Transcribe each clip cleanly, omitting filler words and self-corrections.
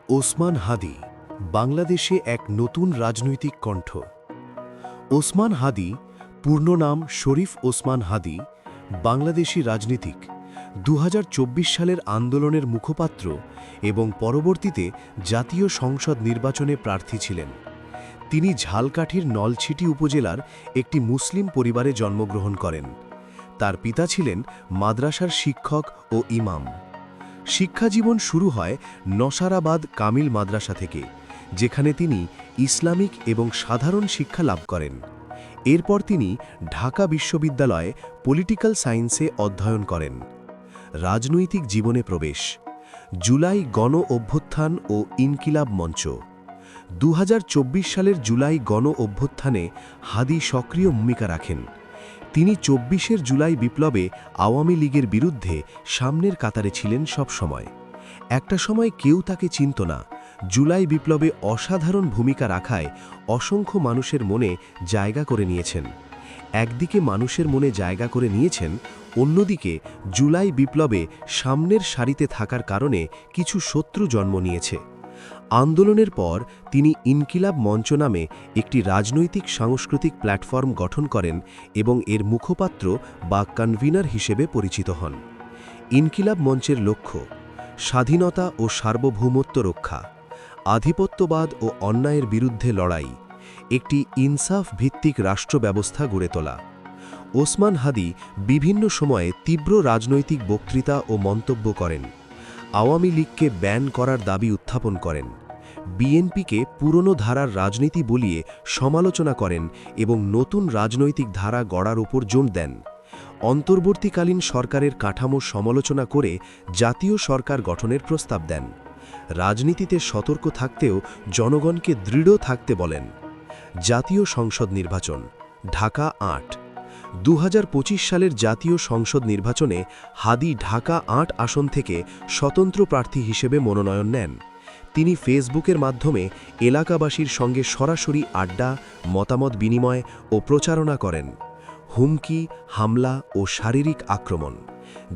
ওসমান হাদি বাংলাদেশে এক নতুন রাজনৈতিক কণ্ঠ। ওসমান হাদি, পূর্ণ নাম শরীফ ওসমান হাদি, বাংলাদেশি রাজনীতিক, ২০২৪ সালের আন্দোলনের মুখপাত্র এবং পরবর্তীতে জাতীয় সংসদ নির্বাচনে প্রার্থী ছিলেন। তিনি ঝালকাঠির নলছিটি উপজেলার একটি মুসলিম পরিবারে জন্মগ্রহণ করেন। তার পিতা ছিলেন মাদ্রাসার শিক্ষক ও ইমাম। শিক্ষাজীবন শুরু হয় নসারাবাদ কামিল মাদ্রাসা থেকে, যেখানে তিনি ইসলামিক এবং সাধারণ শিক্ষা লাভ করেন। এরপর তিনি ঢাকা বিশ্ববিদ্যালয়ে পলিটিক্যাল সায়েন্সে অধ্যয়ন করেন। রাজনৈতিক জীবনে প্রবেশ: জুলাই গণ অভ্যুত্থান ও ইনকিলাব মঞ্চ। ২০২৪ সালের জুলাই গণ অভ্যুত্থানে হাদি সক্রিয় ভূমিকা রাখেন। তিনি ২৪ জুলাই বিপ্লবে আওয়ামী লীগের বিরুদ্ধে সামনের কাতারে ছিলেন সব সময়। একটা সময় কেউ তাকে চিনত না। জুলাই বিপ্লবে অসাধারণ ভূমিকা রাখায় অসংখ্য মানুষের মনে জায়গা করে নিয়েছেন। একদিকে মানুষের মনে জায়গা করে নিয়েছেন, অন্যদিকে জুলাই বিপ্লবে সামনের সারিতে থাকার কারণে কিছু শত্রু জন্ম নিয়েছে। আন্দোলনের পর তিনি ইনকিলাব মঞ্চ নামে একটি রাজনৈতিক সাংস্কৃতিক প্ল্যাটফর্ম গঠন করেন এবং এর মুখপাত্র বা কনভিনার হিসেবে পরিচিত হন। ইনকিলাব মঞ্চের লক্ষ্য: স্বাধীনতা ও সার্বভৌমত্ব রক্ষা, আধিপত্যবাদ ও অন্যায়ের বিরুদ্ধে লড়াই, একটি ইনসাফ ভিত্তিক রাষ্ট্র ব্যবস্থা গড়ে তোলা। ওসমান হাদি বিভিন্ন সময়ে তীব্র রাজনৈতিক বক্তৃতা ও মন্তব্য করেন। আওয়ামী লীগকে ব্যান করার দাবি উত্থাপন করেন। বিএনপিকে পুরনো ধারার রাজনীতি বলিয়ে সমালোচনা করেন এবং নতুন রাজনৈতিক ধারা গড়ার উপর জোর দেন। অন্তর্বর্তীকালীন সরকারের কাঠামো সমালোচনা করে জাতীয় সরকার গঠনের প্রস্তাব দেন। রাজনীতিতে সতর্ক থাকতেও জনগণকে দৃঢ় থাকতে বলেন। জাতীয় সংসদ নির্বাচন, ঢাকা ৮। ২০২৫ সালের জাতীয় সংসদ নির্বাচনে হাদি ঢাকা ৮ আসন থেকে স্বতন্ত্র প্রার্থী হিসেবে মনোনয়ন নেন। তিনি ফেসবুকের মাধ্যমে এলাকাবাসীর সঙ্গে সরাসরি আড্ডা, মতামত বিনিময় ও প্রচারণা করেন। হুমকি, হামলা ও শারীরিক আক্রমণ,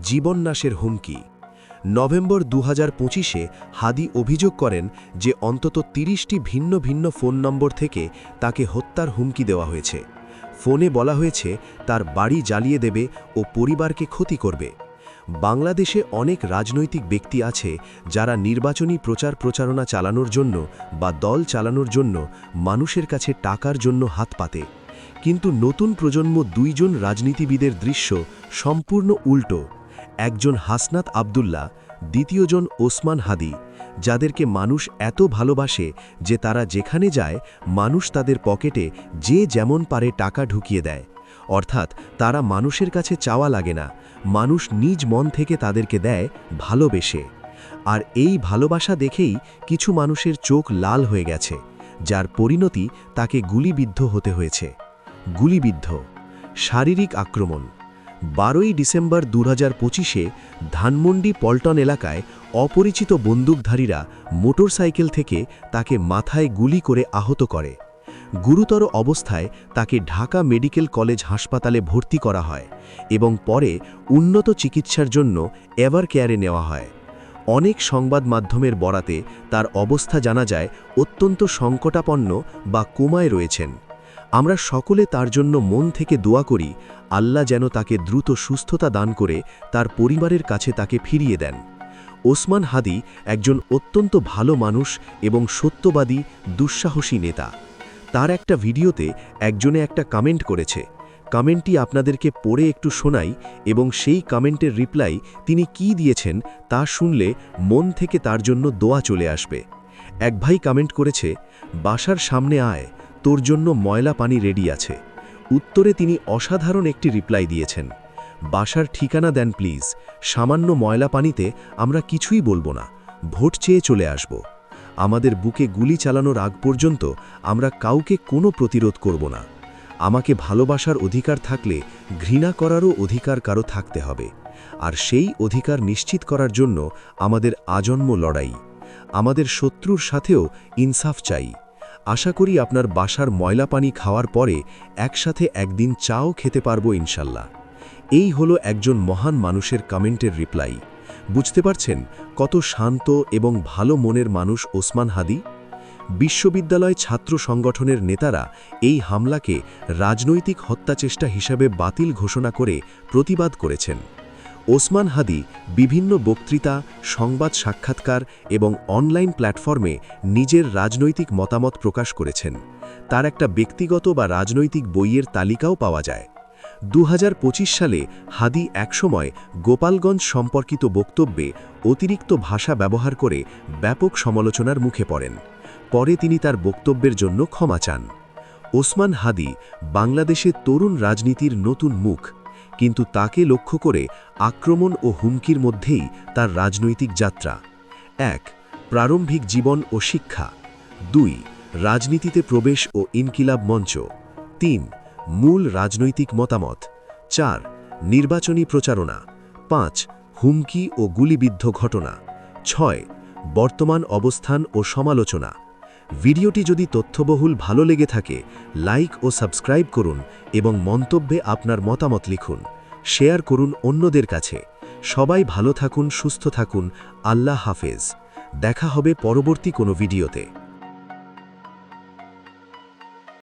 জীবননাশের হুমকি। নভেম্বর ২০২৫-এ হাদি অভিযোগ করেন যে অন্তত ৩০টি ভিন্ন ভিন্ন ফোন নম্বর থেকে তাকে হত্যার হুমকি দেওয়া হয়েছে। ফোনে বলা হয়েছে তার বাড়ি জ্বালিয়ে দেবে ও পরিবারকে ক্ষতি করবে। বাংলাদেশে অনেক রাজনৈতিক ব্যক্তি আছে যারা নির্বাচনী প্রচারণা চালানোর জন্য বা দল চালানোর জন্য মানুষের কাছে টাকার জন্য হাত পাতে। কিন্তু নতুন প্রজন্ম দুইজন রাজনীতিবিদের দৃশ্য সম্পূর্ণ উল্টো। একজন হাসনাত আবদুল্লাহ, দ্বিতীয়জন ওসমান হাদি, যাদেরকে মানুষ এত ভালোবাসে যে তারা যেখানে যায় মানুষ তাদের পকেটে যে যেমন পারে টাকা ঢুকিয়ে দেয়। অর্থাৎ তারা মানুষের কাছে চাওয়া লাগে না, মানুষ নিজ মন থেকে তাদেরকে দেয় ভালোবেসে। আর এই ভালোবাসা দেখেই কিছু মানুষের চোখ লাল হয়ে গেছে, যার পরিণতি তাকে গুলিবিদ্ধ হতে হয়েছে। গুলিবিদ্ধ, শারীরিক আক্রমণ। ১২ই ডিসেম্বর ২০২৫-এ ধানমন্ডি পল্টন এলাকায় অপরিচিত বন্দুকধারীরা মোটরসাইকেল থেকে তাকে মাথায় গুলি করে আহত করে। গুরুতর অবস্থায় তাকে ঢাকা মেডিকেল কলেজ হাসপাতালে ভর্তি করা হয় এবং পরে উন্নত চিকিৎসার জন্য এভার কেয়ারে নেওয়া হয়। অনেক সংবাদ মাধ্যমের বরাতে তার অবস্থা জানা যায় অত্যন্ত সংকটাপন্ন বা কোমায় রয়েছেন। আমরা সকলে তার জন্য মন থেকে দোয়া করি, আল্লাহ যেন তাকে দ্রুত সুস্থতা দান করে তার পরিবারের কাছে তাকে ফিরিয়ে দেন। ওসমান হাদি একজন অত্যন্ত ভালো মানুষ এবং সত্যবাদী, দুঃসাহসী নেতা। তার একটা ভিডিওতে একজনে একটা কমেন্ট করেছে। কমেন্টটি আপনাদেরকে পড়ে একটু শোনাই এবং সেই কমেন্টের রিপ্লাই তিনি কি দিয়েছেন তা শুনলে মন থেকে তার জন্য দোয়া চলে আসবে। এক ভাই কমেন্ট করেছে, বাসার সামনে আয়, তোর জন্য ময়লা পানি রেডি আছে। উত্তরে তিনি অসাধারণ একটি রিপ্লাই দিয়েছেন, বাসার ঠিকানা দেন প্লিজ, সামান্য ময়লা পানিতে আমরা কিছুই বলবো না, ভোট চেয়ে চলে আসব। আমাদের বুকে গুলি চালানোর আগ পর্যন্ত আমরা কাউকে কোনো প্রতিরোধ করব না। আমাকে ভালোবাসার অধিকার থাকলে ঘৃণা করারও অধিকার কারো থাকতে হবে, আর সেই অধিকার নিশ্চিত করার জন্য আমাদের আজন্ম লড়াই। আমাদের শত্রুর সাথেও ইনসাফ চাই। আশা করি আপনার বাসার ময়লা পানি খাওয়ার পরে একসাথে একদিন চাও খেতে পারবো ইনশাল্লাহ। এই হলো একজন মহান মানুষের কমেন্টের রিপ্লাই। বুঝতে পারছেন কত শান্ত এবং ভালো মনের মানুষ ওসমান হাদি? বিশ্ববিদ্যালয় ছাত্র সংগঠনের নেতারা এই হামলাকে রাজনৈতিক হত্যাচেষ্টা হিসাবে বাতিল ঘোষণা করে প্রতিবাদ করেছেন। ওসমান হাদি বিভিন্ন বক্তৃতা, সংবাদ সাক্ষাৎকার এবং অনলাইন প্ল্যাটফর্মে নিজের রাজনৈতিক মতামত প্রকাশ করেছেন। তার একটা ব্যক্তিগত বা রাজনৈতিক বইয়ের তালিকাও পাওয়া যায়। 2025 সালে হাদি একসময় গোপালগঞ্জ সম্পর্কিত বক্তব্যে অতিরিক্ত ভাষা ব্যবহার করে ব্যাপক সমালোচনার মুখে পড়েন। পরে তিনি তার বক্তব্যের জন্য ক্ষমা চান। ওসমান হাদি বাংলাদেশে তরুণ রাজনীতির নতুন মুখ, কিন্তু তাকে লক্ষ্য করে আক্রমণ ও হুমকির মধ্যেই তার রাজনৈতিক যাত্রা। 1. প্রারম্ভিক জীবন ও শিক্ষা। 2. রাজনীতিতে প্রবেশ ও ইনকিলাব মঞ্চ। 3. মূল রাজনৈতিক মতামত। 4. নির্বাচনী প্রচারণা। 5. হুমকি ও গুলিবিদ্ধ ঘটনা। 6. বর্তমান অবস্থান ও সমালোচনা। ভিডিওটি যদি তথ্যবহুল ভালো লেগে থাকে, লাইক ও সাবস্ক্রাইব করুন এবং মন্তব্যে আপনার মতামত লিখুন। শেয়ার করুন অন্যদের কাছে। সবাই ভালো থাকুন, সুস্থ থাকুন। আল্লাহ হাফেজ। দেখা হবে পরবর্তী কোনো ভিডিওতে।